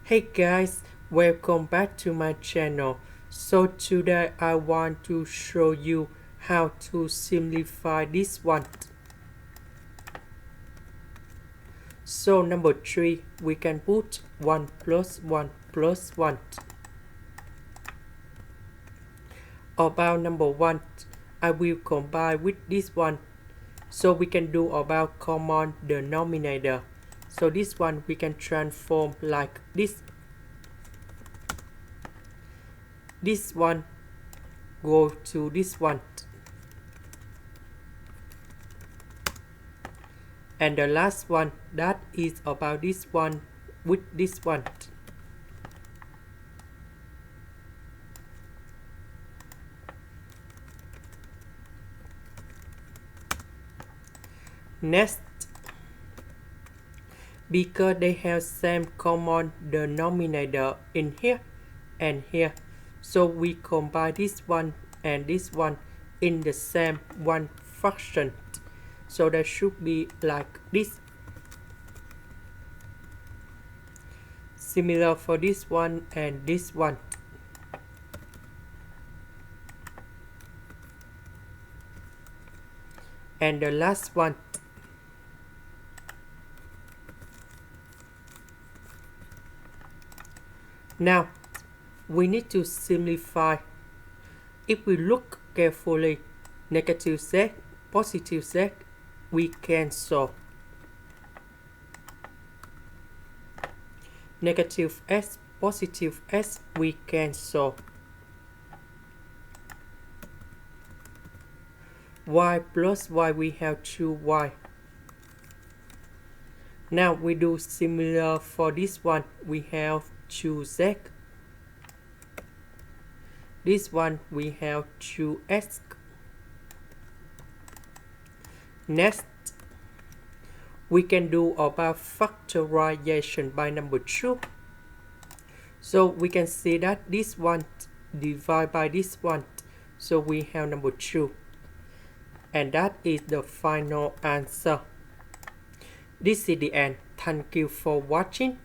Hey guys, welcome back to my channel. So today I want to show you how to simplify this one. So number 3, we can put 1 plus 1 plus 1. About number 1, I will combine with this one. So we can do about common denominator. So this one we can transform like this. This one go to this one. And the last one, that is about this one with this one. Next, because they have same common denominator in here and here, so we combine this one and this one in the same one fraction. So that should be like this. Similar for this one and this one. And the last one. Now, we need to simplify. If we look carefully, negative z, positive z, we can solve. Negative s, positive s, we can solve. Y plus y, we have 2y. Now we do similar for this one, we have 2z. This one we have 2x. Next, we can do about factorization by number 2. So we can see that this one divided by this one. So we have number 2. And that is the final answer. This is the end. Thank you for watching.